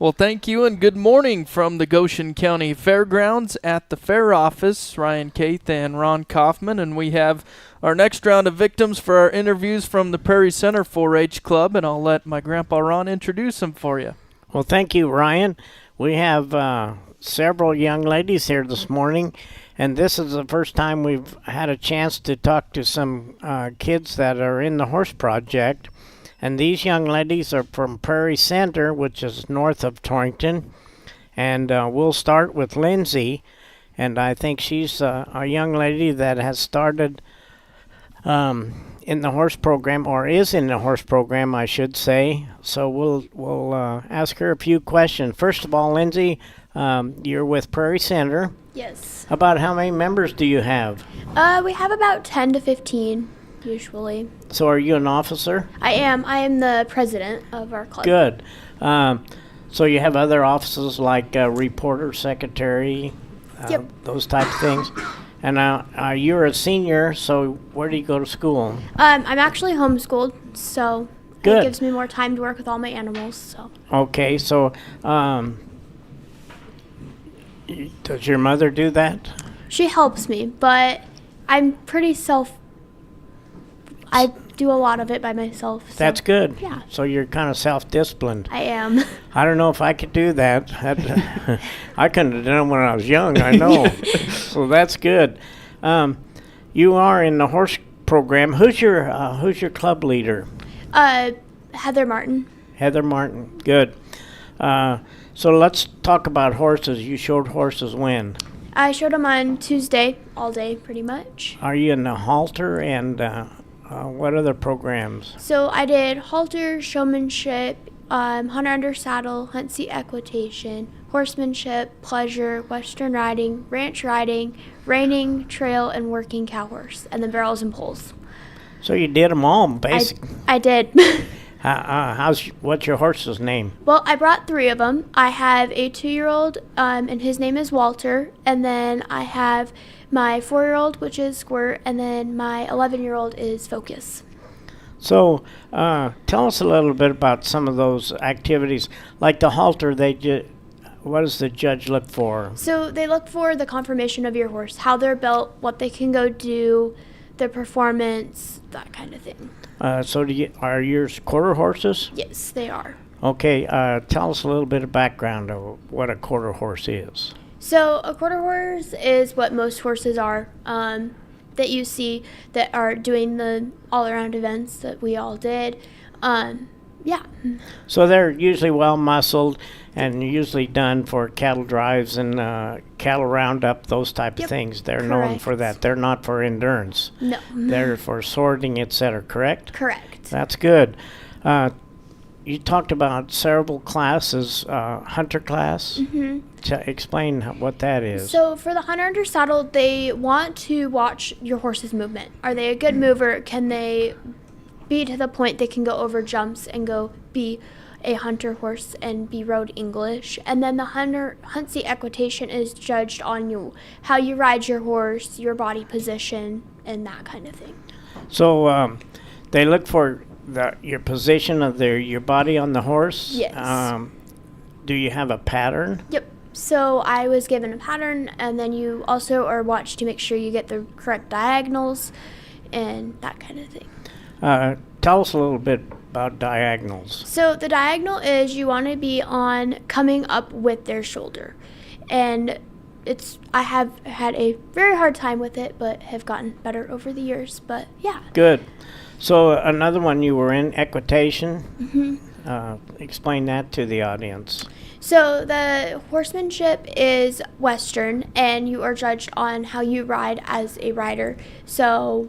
Well, thank you and good morning from the Goshen County Fairgrounds at the fair office. Ryan Caith and Ron Kaufman, and we have our next round of victims for our interviews from the Prairie Center 4-H Club, and I'll let my Grandpa Ron introduce them for you. Well, thank you, Ryan. We have several young ladies here this morning, and this is the first time we've had a chance to talk to some kids that are in the Horse Project. And these young ladies are from Prairie Center, which is north of Torrington. And we'll start with Lindsay. And I think she's a young lady that has started in the horse program, or is in the horse program, I should say. So we'll ask her a few questions. First of all, Lindsay, you're with Prairie Center. Yes. About how many members do you have? We have about 10 to 15, usually. So are you an officer? I am. I am the president of our club. Good. So you have other offices like reporter, secretary, Yep. those type of things. And you're a senior, so where do you go to school? I'm actually homeschooled, so Good. it gives me more time to work with all my animals. So. Okay, so does your mother do that? She helps me, but I'm pretty I do a lot of it by myself. So. That's good. Yeah. So you're kind of self-disciplined. I am. I don't know if I could do that. I couldn't have done it when I was young, I know. So that's good. You are in the horse program. Who's your club leader? Heather Martin. Heather Martin. Good. So let's talk about horses. You showed horses when? I showed them on Tuesday, all day, pretty much. Are you in the halter and what other programs? So I did halter, showmanship, hunter under saddle, hunt seat equitation, horsemanship, pleasure, western riding, ranch riding, reining, trail, and working cow horse, and then barrels and poles. So you did them all, basically. I did. What's your horse's name? Well, I brought 3 of them. I have a 2-year-old, and his name is Walter, and then I have my 4-year-old, which is Squirt, and then my 11-year-old is Focus. So tell us a little bit about some of those activities. Like the halter, what does the judge look for? So they look for the conformation of your horse, how they're built, what they can go do, their performance, that kind of thing. So are yours quarter horses? Yes, they are. Okay, tell us a little bit of background of what a quarter horse is. So a quarter horse is what most horses are that you see that are doing the all-around events that we all did. Yeah. So they're usually well-muscled and usually done for cattle drives and cattle roundup, those type of things. They're known for that. They're not for endurance. No. They're for sorting, etc., correct? Correct. That's good. You talked about several classes, hunter class. Mm-hmm. Explain what that is. So for the hunter under saddle, they want to watch your horse's movement. Are they a good mover? Can they be to the point they can go over jumps and go be a hunter horse and be rode English? And then the hunt seat equitation is judged on you, how you ride your horse, your body position, and that kind of thing. So they look for your position of your body on the horse. Yes. Do you have a pattern? Yep. So I was given a pattern, and then you also are watched to make sure you get the correct diagonals and that kind of thing. Tell us a little bit about diagonals. So the diagonal is you want to be on coming up with their shoulder. And I have had a very hard time with it, but have gotten better over the years. But yeah. Good. So another one you were in, equitation. Mm-hmm. Explain that to the audience. So the horsemanship is Western, and you are judged on how you ride as a rider. So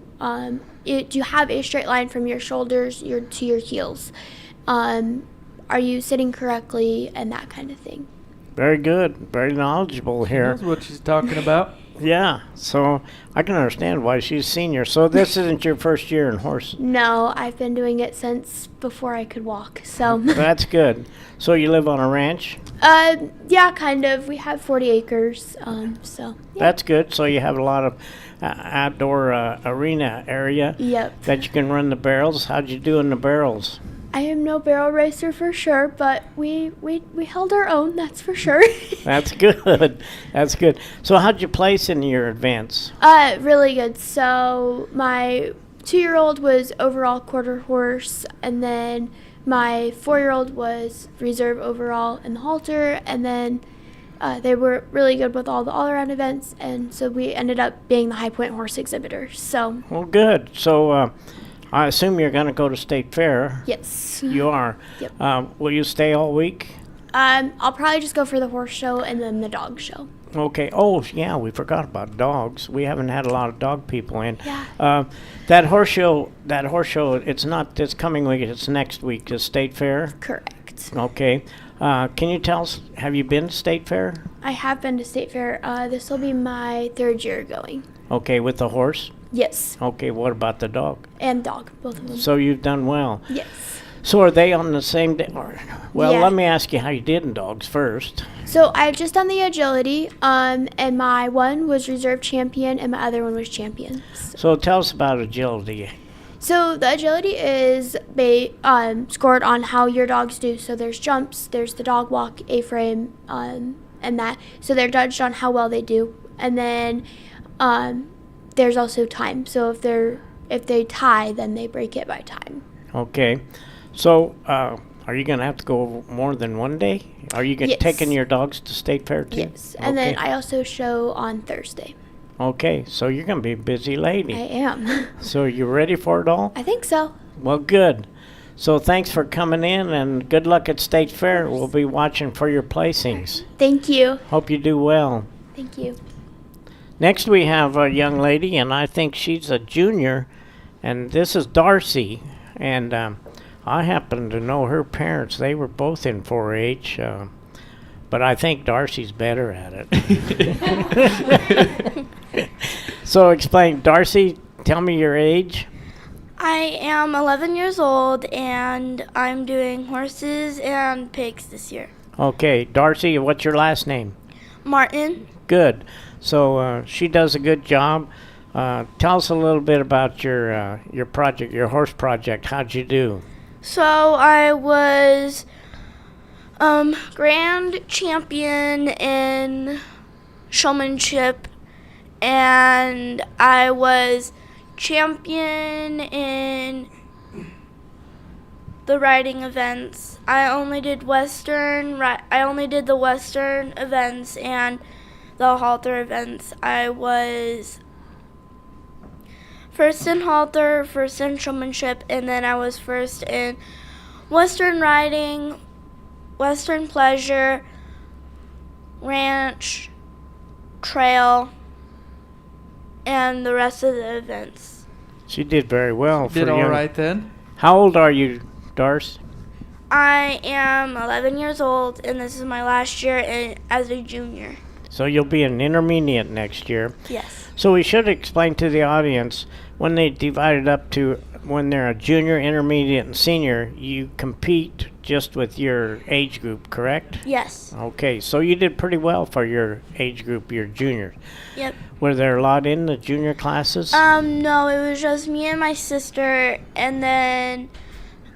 you have a straight line from your shoulders to your heels. Are you sitting correctly and that kind of thing? Very good. Very knowledgeable here. That's what she's talking about. Yeah, so I can understand why she's senior. So this isn't your first year in horse. No, I've been doing it since before I could walk. So that's good. So you live on a ranch? Yeah, kind of. We have 40 acres. So yeah. That's good. So you have a lot of outdoor arena area. Yep. That you can run the barrels. How'd you do in the barrels? I am no barrel racer for sure, but we held our own, that's for sure. That's good. That's good. So how'd you place in your events? Really good. So my 2-year-old was overall quarter horse, and then my 4-year-old was reserve overall in the halter, and then they were really good with all the all-around events, and so we ended up being the High Point horse exhibitor. So Well, good. So I assume you're going to go to State Fair. yes. You are. Yep. Will you stay all week? I'll probably just go for the horse show and then the dog show. Okay. Oh, yeah, we forgot about dogs. We haven't had a lot of dog people in. Yeah. That horse show, it's not this coming week, it's next week, the State Fair. Correct. Okay. Can you tell us, have you been to State Fair? I have been to State Fair. This will be my 3rd year going. Okay, with the horse? Yes. Okay, what about the dog? And dog, both of them. So you've done well. Yes. So are they on the same day? Well, Yeah. let me ask you how you did in dogs first. So I've just done the agility, and my one was reserve champion, and my other one was champion. So tell us about agility. So the agility is scored on how your dogs do. So there's jumps, there's the dog walk, A-frame, and that. So they're judged on how well they do, and then there's also time. So if they tie, then they break it by time. Okay. So are you going to have to go more than one day? Are you Yes. taking your dogs to State Fair too? Yes, and then I also show on Thursday. Okay, so you're going to be a busy lady. I am. So you ready for it all? I think so. Well, good. So thanks for coming in, and good luck at State Fair. We'll be watching for your placings. Thank you. Hope you do well. Thank you. Next we have a young lady, and I think she's a junior, and this is Darcy. And I happen to know her parents. They were both in 4-H, but I think Darcy's better at it. So explain, Darcy, tell me your age. I am 11 years old, and I'm doing horses and pigs this year. Okay, Darcy, what's your last name? Martin. Good. So she does a good job. Tell us a little bit about your project, your horse project. How'd you do? So I was grand champion in showmanship, and I was champion in the riding events. I only did the Western events and the halter events. I was first in halter, first in showmanship, and then I was first in Western riding, Western pleasure, ranch, trail, and the rest of the events. She did very well. Did all right then. How old are you, Darce? I am 11 years old, and this is my last year as a junior. So you'll be an intermediate next year. Yes. So we should explain to the audience, when they divide it up to when they're a junior, intermediate, and senior, you compete just with your age group, correct? Yes. Okay, so you did pretty well for your age group, your juniors. Yep. Were there a lot in the junior classes? No, it was just me and my sister, and then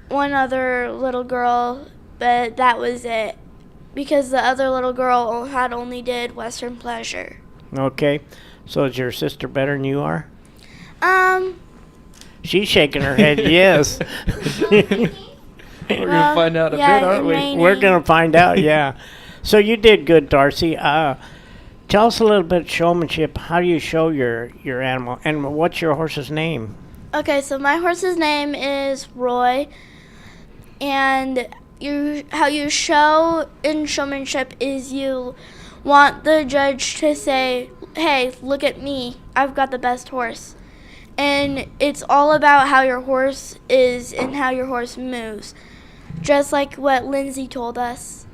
one other little girl, but that was it. Because the other little girl had only did Western pleasure. Okay, so is your sister better than you are? She's shaking her head, yes. We're gonna find out a bit, aren't we? We're going to find out, yeah. So you did good, Darcy. Tell us a little bit of showmanship. How do you show your animal? And what's your horse's name? Okay, so my horse's name is Roy. And how you show in showmanship is you want the judge to say, hey, look at me. I've got the best horse. And it's all about how your horse is and how your horse moves. Just like what Lindsay told us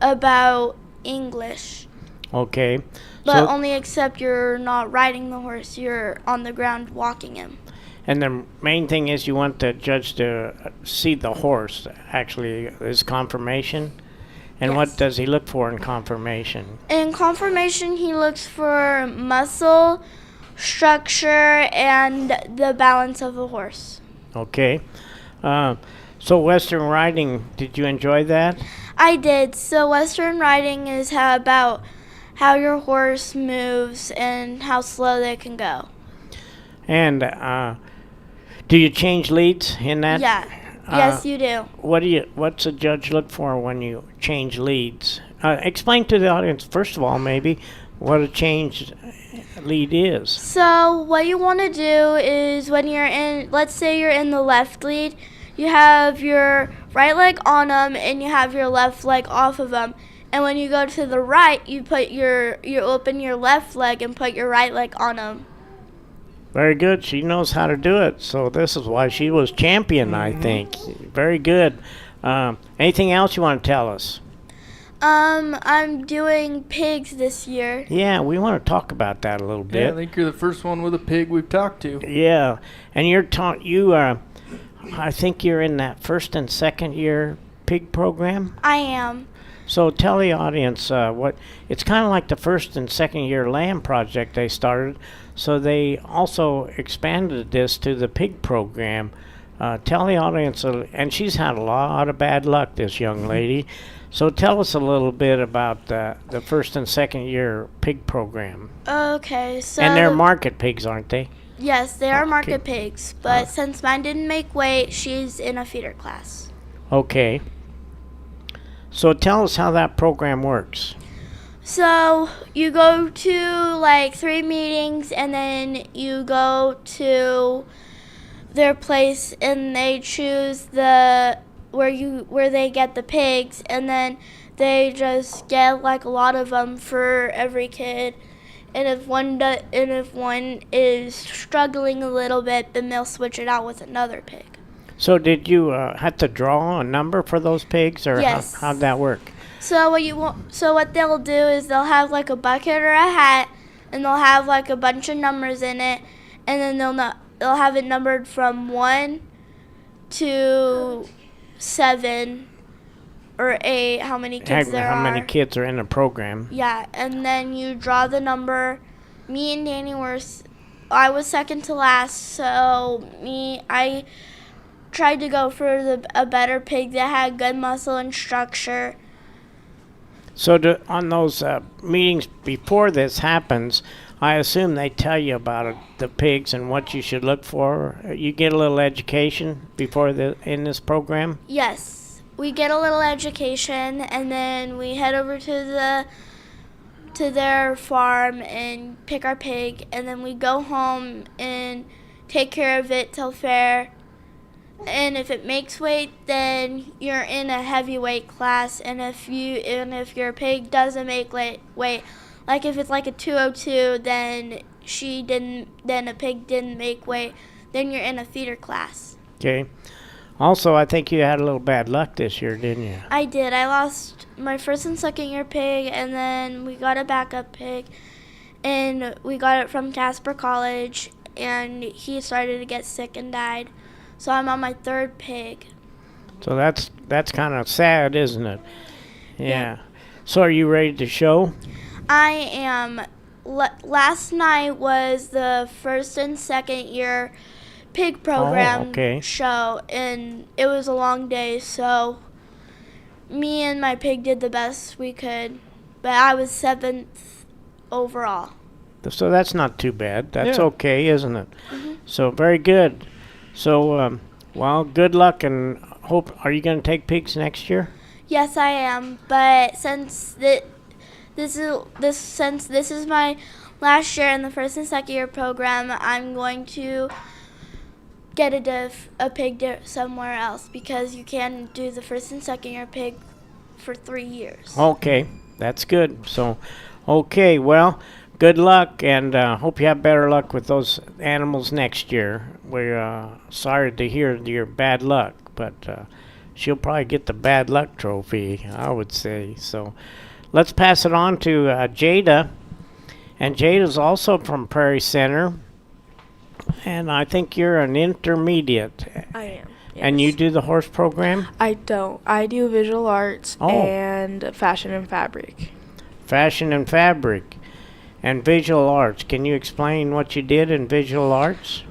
about English. Okay. But only except you're not riding the horse, you're on the ground walking him. And the main thing is you want the judge to see the horse, actually, his conformation. And Yes. what does he look for in conformation? In conformation, he looks for muscle, structure, and the balance of the horse. Okay. So Western riding, did you enjoy that? I did. So Western riding is about how your horse moves and how slow they can go. And do you change leads in that? Yeah. Yes, you do. What's a judge look for when you change leads? Explain to the audience, first of all, maybe, what a changed lead is. So what you want to do is when you're in, let's say you're in the left lead, you have your right leg on them and you have your left leg off of them. And when you go to the right, you open your left leg and put your right leg on them. Very good. She knows how to do it. So this is why she was champion, I think. Very good. Anything else you want to tell us? I'm doing pigs this year. Yeah, we want to talk about that a little bit. Yeah, I think you're the first one with a pig we've talked to. Yeah, and I think you're in that first and second year pig program. I am. So tell the audience what it's kind of like the first and second year lamb project they started. So they also expanded this to the pig program. Tell the audience, and she's had a lot of bad luck, this young lady. So tell us a little bit about the first and second year pig program. Okay, so... And they're market pigs, aren't they? Yes, they are Okay. market pigs, but since mine didn't make weight, she's in a feeder class. Okay. So tell us how that program works. So you go to like 3 meetings and then you go to their place and they choose where they get the pigs, and then they just get like a lot of them for every kid. And if one is struggling a little bit, then they'll switch it out with another pig. So did you have to draw a number for those pigs, or Yes. how'd that work? So what they'll do is they'll have like a bucket or a hat, and they'll have like a bunch of numbers in it, and then they'll have it numbered from 1 to 7 or 8. How many kids there are? How many kids are in the program? Yeah, and then you draw the number. Me and Danny I was second to last, so I tried to go for a better pig that had good muscle and structure. So on those meetings before this happens, I assume they tell you about the pigs and what you should look for. You get a little education before in this program? Yes, we get a little education, and then we head over to their farm and pick our pig, and then we go home and take care of it till fair. And if it makes weight, then you're in a heavyweight class. And if your pig doesn't make weight, like if it's like a 202, then a pig didn't make weight, then you're in a feeder class. Okay. Also, I think you had a little bad luck this year, didn't you? I did. I lost my first and second year pig, and then we got a backup pig, and we got it from Casper College, and he started to get sick and died. So I'm on my 3rd pig. So that's kind of sad, isn't it? Yeah. Yeah. So are you ready to show? I am. Last night was the first and second year pig program okay. show, and it was a long day, so me and my pig did the best we could, but I was 7th overall. So that's not too bad. That's Yeah. okay, isn't it? Mm-hmm. So very good. So, well, good luck, and are you going to take pigs next year? Yes, I am, but since this is my last year in the first and second year program, I'm going to get a pig somewhere else, because you can do the first and second year pig for 3 years. Okay, that's good. So, okay, well, good luck, and hope you have better luck with those animals next year. We're sorry to hear your bad luck, but she'll probably get the bad luck trophy, I would say. So let's pass it on to Jada. And Jada's also from Prairie Center, and I think you're an intermediate. I am. And you do the horse program? I don't. I do visual arts and fashion and fabric. Fashion and fabric. And visual arts. Can you explain what you did in visual arts?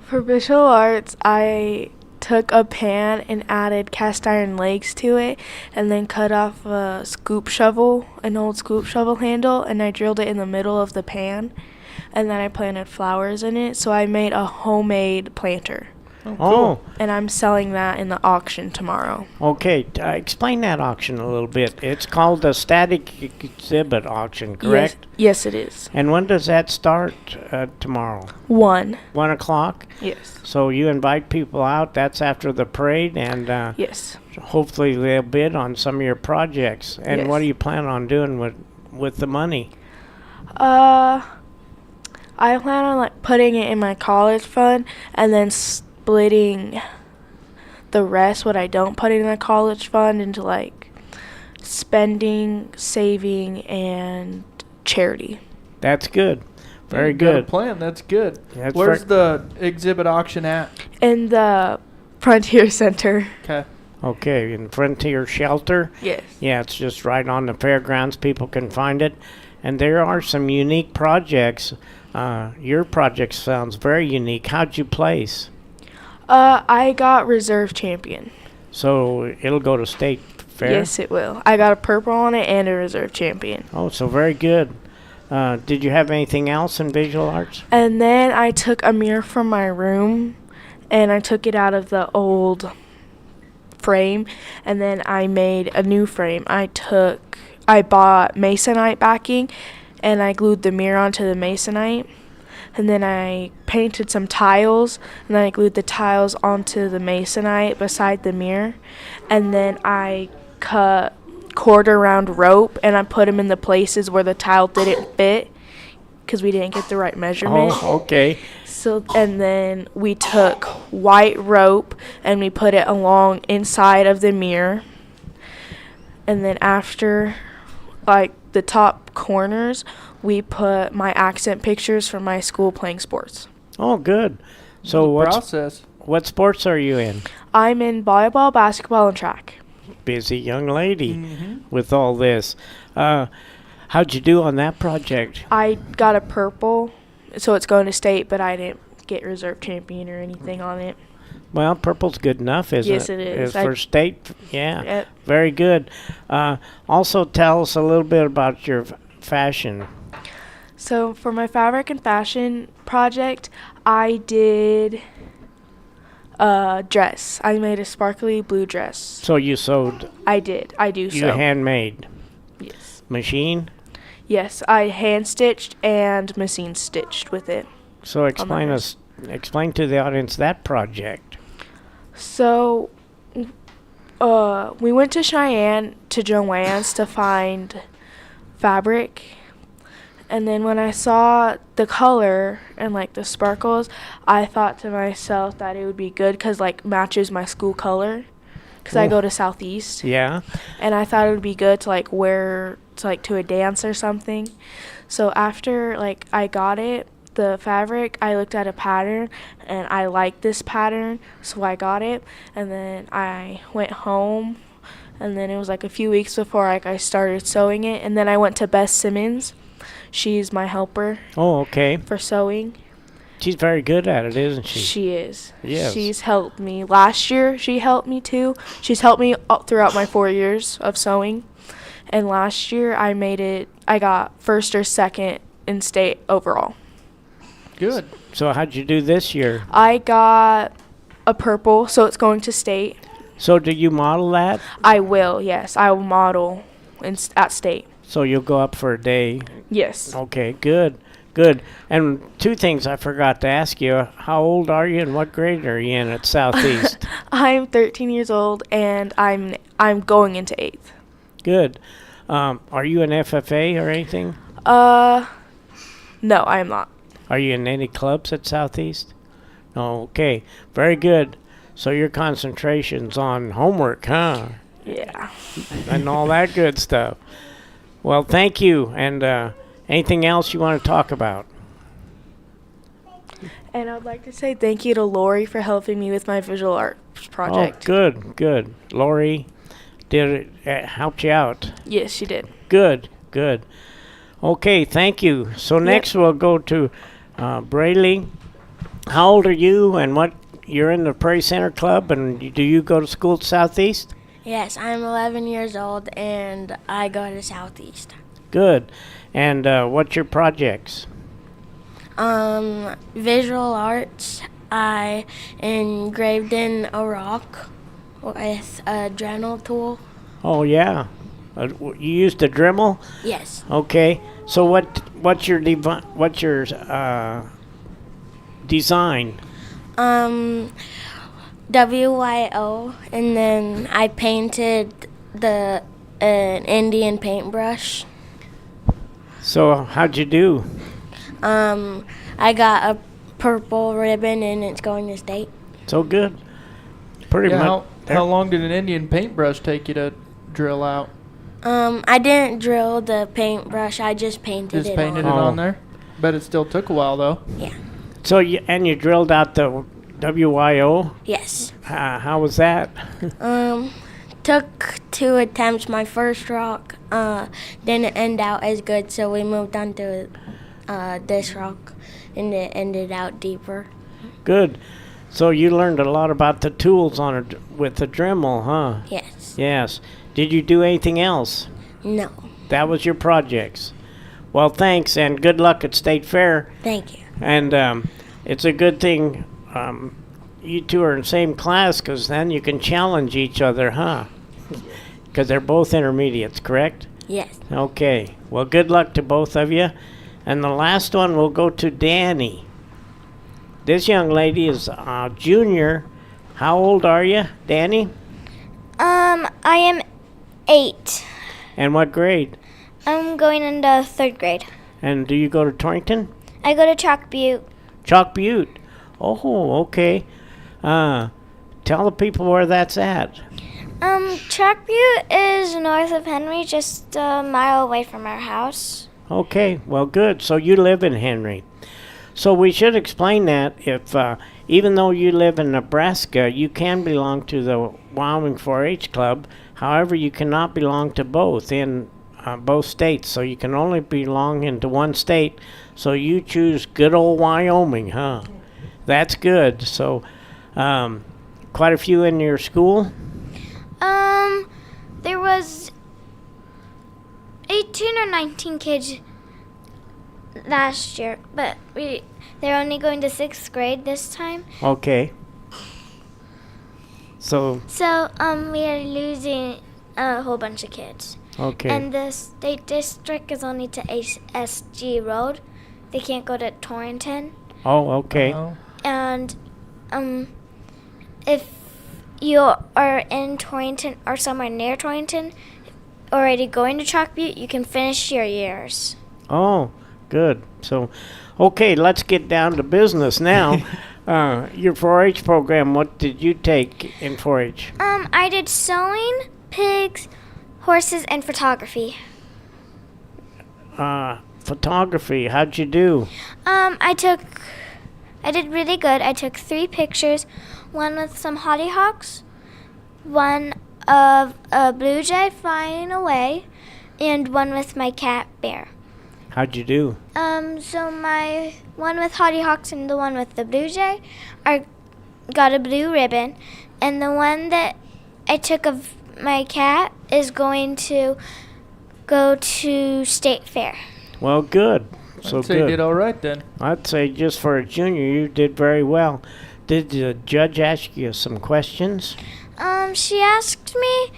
For visual arts, I took a pan and added cast iron legs to it, and then cut off a scoop shovel, an old scoop shovel handle, and I drilled it in the middle of the pan, and then I planted flowers in it. So I made a homemade planter. Oh, And I'm selling that in the auction tomorrow. okay. Explain that auction a little bit. It's called the Static Exhibit Auction, correct? Yes, it is. And when does that start tomorrow? 1. 1 o'clock? Yes. So you invite people out. That's after the parade, and Yes. hopefully they'll bid on some of your projects. And Yes. what do you plan on doing with the money? I plan on like putting it in my college fund and then splitting the rest, what I don't put in the college fund, into like spending, saving, and charity. That's good. Very Got a good. plan. That's good. That's Where's the exhibit auction at? In the Frontier Center. Okay. Okay, in Frontier Shelter. Yes. Yeah, it's just right on the fairgrounds. People can find it. And there are some unique projects. Your project sounds very unique. How'd you place? I got reserve champion. So it'll go to state fair? Yes, it will. I got a purple on it and a reserve champion. Oh, so very good. Did you have anything else in visual arts? And then I took a mirror from my room and I took it out of the old frame, and then I made a new frame. I bought masonite backing and I glued the mirror onto the masonite, and then I painted some tiles, and then I glued the tiles onto the masonite beside the mirror, and then I cut quarter round rope and I put them in the places where the tile didn't fit because we didn't get the right measurement. Oh, okay. So, and then we took white rope and we put it along inside of the mirror. And then after, like, the top corners, we put my accent pictures from my school playing sports. Oh, good. So The what process. sports are you in? I'm in volleyball, basketball, and track. Busy young lady Mm-hmm. with all this. How'd you do on that project? I got a purple, so it's going to state, but I didn't get reserve champion or anything on it. Well, purple's good enough, isn't Yes, it? it is. For state, yeah. Yep. Very good. Also, tell us a little bit about your fashion. So for my fabric and fashion project, I did a dress. I made a sparkly blue dress. So you sewed, I did. I do you so. handmade. Yes. Machine? Yes, I hand stitched and machine stitched with it. So explain to the audience that project. So we went to Cheyenne to Joann's to find fabric. And then when I saw the color and like the sparkles, I thought to myself that it would be good because like matches my school color. Because I go to Southeast. Yeah. And I thought it would be good to like wear to a dance or something. So after like I got it, the fabric, I looked at a pattern and I liked this pattern, so I got it. And then I went home, and then it was like a few weeks before I started sewing it. And then I went to Beth Simmons. She's my helper Oh, okay. for sewing. She's very good at it, isn't she? She is. Yes. She's helped me. Last year, she helped me too. She's helped me throughout my 4 years of sewing. And last year, I got first or second in state overall. Good. So how'd you do this year? I got a purple, so it's going to state. So do you model that? I will, yes. I will model at state. So you'll go up for a day. Yes. Okay, good. Good. And two things I forgot to ask you. How old are you and what grade are you in at Southeast? I'm 13 years old, and I'm going into 8th. Good. Are you an FFA or anything? No, I am not. Are you in any clubs at Southeast? Oh, okay. Very good. So your concentration's on homework, huh? Yeah. And all that good stuff. Well, thank you. And anything else you want to talk about? And I'd like to say thank you to Lori for helping me with my visual arts project. Oh, good, good. Lori did it, helped you out. Yes, she did. Good, good. Okay, thank you. So next we'll go to Brayley. How old are you and what you're in the Prairie Center Club, and do you go to school at Southeast? Yes, I'm 11 years old and I go to Southeast. Good. And what's your projects? Visual arts. I engraved in a rock with a Dremel tool. Oh, yeah. You used a Dremel? Yes. Okay. So what's your design? WYO, and then I painted an Indian paintbrush. So how'd you do? I got a purple ribbon and it's going to state. So good. Pretty Yeah, much. how long did an Indian paintbrush take you to drill out? I didn't drill the paintbrush. I just painted Just it painted on. it Oh. on there? Bet it still took a while, though. Yeah. So you drilled out the WYO? Yes. How was that? Took 2 attempts. My first rock didn't end out as good, so we moved on to this rock, and it ended out deeper. Good. So you learned a lot about the tools with the Dremel, huh? Yes. Yes. Did you do anything else? No. That was your projects. Well, thanks, and good luck at State Fair. Thank you. And it's a good thing you two are in the same class, because then you can challenge each other, huh? Because they're both intermediates, correct? Yes. Okay. Well, good luck to both of you. And the last one will go to Danny. This young lady is a junior. How old are you, Danny? I am 8. And what grade? I'm going into 3rd grade. And do you go to Torrington? I go to Chalk Butte. Chalk Butte. Oh, okay. Tell the people where that's at. Chalk Butte is north of Henry, just a mile away from our house. Okay, well, good. So you live in Henry. So we should explain that if, even though you live in Nebraska, you can belong to the Wyoming 4-H Club. However, you cannot belong to both in both states. So you can only belong into one state. So you choose good old Wyoming, huh? That's good. So quite a few in your school? There was 18 or 19 kids last year, but they're only going to 6th grade this time. Okay. So, So, we are losing a whole bunch of kids. okay. And the state district is only to SG Road. They can't go to Torrington. Oh, okay. Oh. And if you are in Torrington or somewhere near Torrington, already going to Chalk Butte, you can finish your years. Oh, good. So, okay, let's get down to business now. Your 4-H program, what did you take in 4-H? I did sewing, pigs, horses, and photography. Photography, how'd you do? I did really good. I took 3 pictures, one with some hollyhocks, one of a blue jay flying away, and one with my cat Bear. How'd you do? So my one with hollyhocks and the one with the blue jay got a blue ribbon, and the one that I took of my cat is going to go to State Fair. Well, good. So I'd say you good. did all right then. I'd say just for a junior, you did very well. Did the judge ask you some questions? She asked me.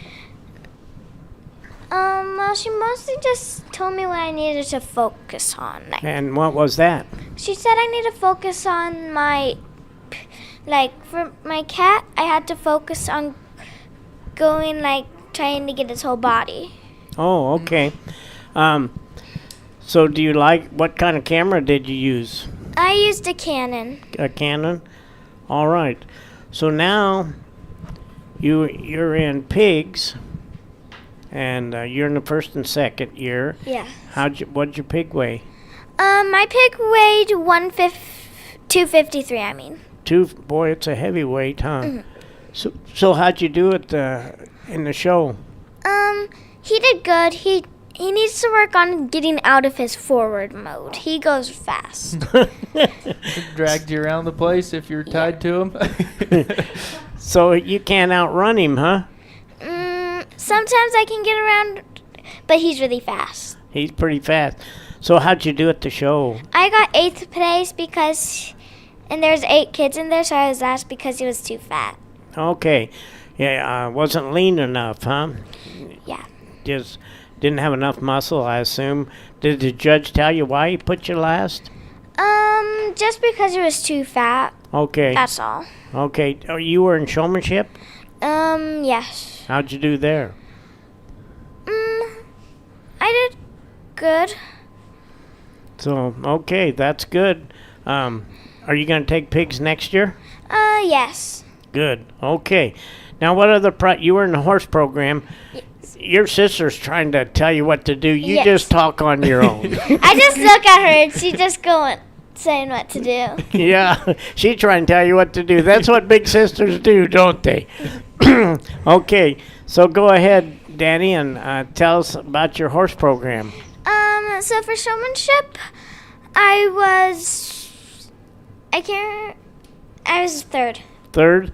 Well, she mostly just told me what I needed to focus on. And what was that? She said I need to focus on for my cat, I had to focus on going, trying to get its whole body. Oh, okay. So do you what kind of camera did you use? I used a Canon. A Canon? All right. So now you're in pigs, and you're in the 1st and 2nd year. Yeah. What'd your pig weigh? My pig weighed 253, I mean. Boy, it's a heavyweight, huh? So how'd you do it in the show? He did good. He He needs to work on getting out of his forward mode. He goes fast. Dragged you around the place if you're tied to him. So you can't outrun him, huh? Sometimes I can get around, but he's really fast. He's pretty fast. So how'd you do at the show? I got 8th place and there's 8 kids in there, so I was last because he was too fat. Okay. Yeah, wasn't lean enough, huh? Yeah. Just didn't have enough muscle, I assume. Did the judge tell you why he put you last? Just because he was too fat. Okay. That's all. Okay. Oh, you were in showmanship? Yes. How'd you do there? I did good. So, okay, that's good. Are you going to take pigs next year? Yes. Good. Okay. Now, what other you were in the horse program. Yes. Your sister's trying to tell you what to do. You Yes. just talk on your own. I just look at her and she just saying what to do. Yeah, she's trying to tell you what to do. That's what big sisters do, don't they? Okay, so go ahead, Danny, and tell us about your horse program. So for showmanship, I was 3rd. Third?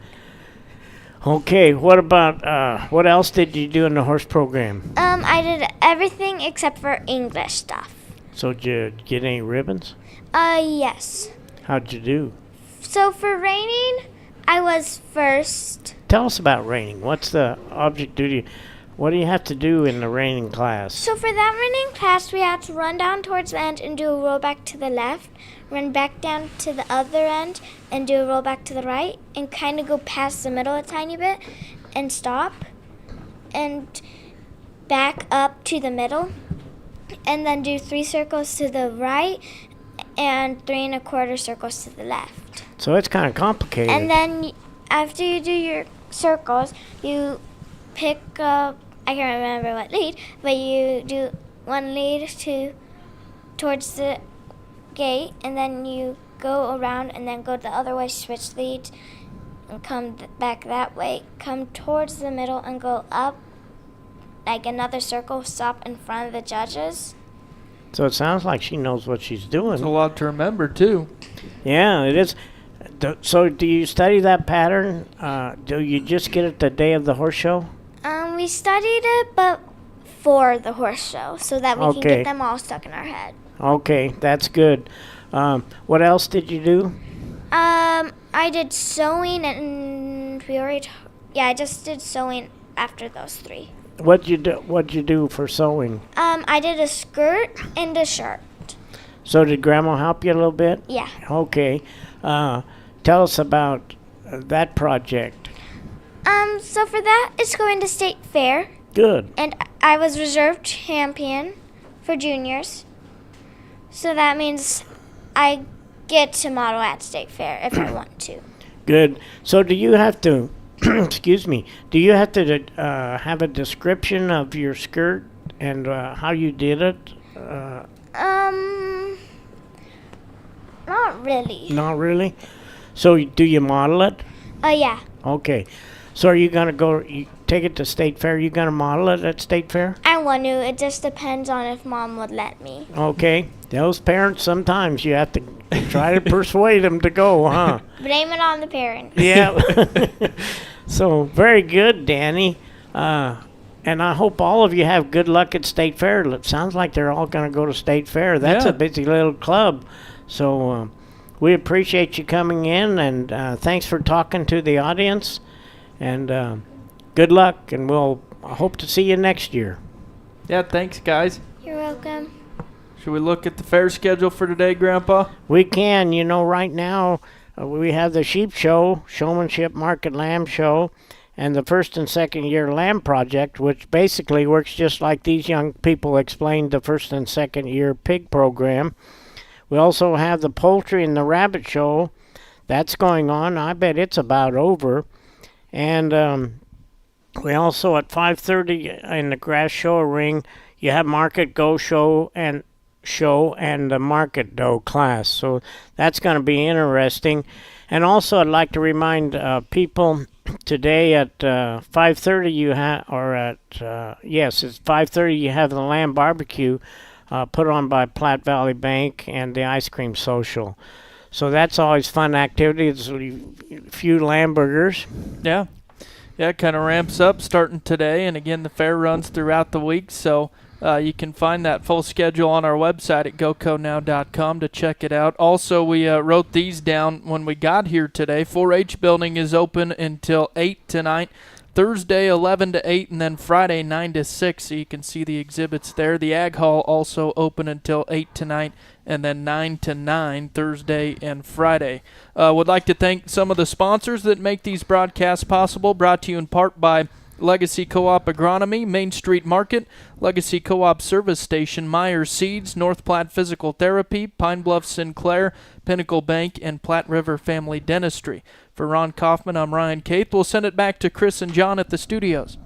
Okay, what about, what else did you do in the horse program? I did everything except for English stuff. So did you get any ribbons? Yes. How'd you do? So for reining, I was first. Tell us about reining. What's the object duty? What do you have to do in the reining class? So for that reining class, we had to run down towards the end and do a roll back to the left, run back down to the other end and do a roll back to the right, and kind of go past the middle a tiny bit and stop and back up to the middle, and then do 3 circles to the right and 3 1/4 circles to the left. So it's kind of complicated. And then after you do your circles, you pick up, I can't remember what lead, but you do 1 lead towards the gate, and then you go around and then go the other way, switch leads, and come back that way, come towards the middle and go up like another circle, stop in front of the judges. So it sounds like she knows what she's doing. It's a lot to remember, too. Yeah, it is. So do you study that pattern? Do you just get it the day of the horse show? We studied it, but for the horse show, so that we can Okay. get them all stuck in our head. Okay, that's good. What else did you do? I did sewing, and I just did sewing after those 3. What'd you do for sewing? I did a skirt and a shirt. So did Grandma help you a little bit? Yeah. Okay. Tell us about that project. So for that, it's going to state fair, Good. and I was reserve champion for juniors. So that means I get to model at state fair if I want to. Good. So do you have to, excuse me, do you have to have a description of your skirt and how you did it? Not really. Not really? So do you model it? Yeah. Okay. So are you going to you take it to State Fair? You going to model it at State Fair? I want to. It just depends on if Mom would let me. Okay. Those parents, sometimes you have to try to persuade them to go, huh? Blame it on the parents. Yeah. So very good, Danny. And I hope all of you have good luck at State Fair. It sounds like they're all going to go to State Fair. That's Yeah. a busy little club. So we appreciate you coming in, and thanks for talking to the audience. And good luck, and I hope to see you next year. Yeah, thanks, guys. You're welcome. Should we look at the fair schedule for today, Grandpa? We can, right now we have the sheep show, showmanship market lamb show, and the first and second year lamb project, which basically works just like these young people explained the first and second year pig program. We also have the poultry and the rabbit show. That's going on. I bet it's about over. And we also at 5:30 in the grass show ring, you have market go show and the market dough class. So that's going to be interesting. And also, I'd like to remind people today at 5:30 you have, or at yes, it's 5:30. You have the lamb barbecue put on by Platte Valley Bank and the ice cream social. So that's always fun activity. It's a few lamb burgers. Yeah. Yeah, it kind of ramps up starting today, and again, the fair runs throughout the week, so you can find that full schedule on our website at goconow.com to check it out. Also, we wrote these down when we got here today. 4-H building is open until 8 tonight, Thursday 11 to 8, and then Friday 9 to 6, so you can see the exhibits there. The Ag Hall also open until 8 tonight, and then 9 to 9 Thursday and Friday. Would like to thank some of the sponsors that make these broadcasts possible, brought to you in part by Legacy Co-op Agronomy, Main Street Market, Legacy Co-op Service Station, Myers Seeds, North Platte Physical Therapy, Pine Bluff Sinclair, Pinnacle Bank, and Platte River Family Dentistry. For Ron Kaufman, I'm Ryan Cape. We'll send it back to Chris and John at the studios.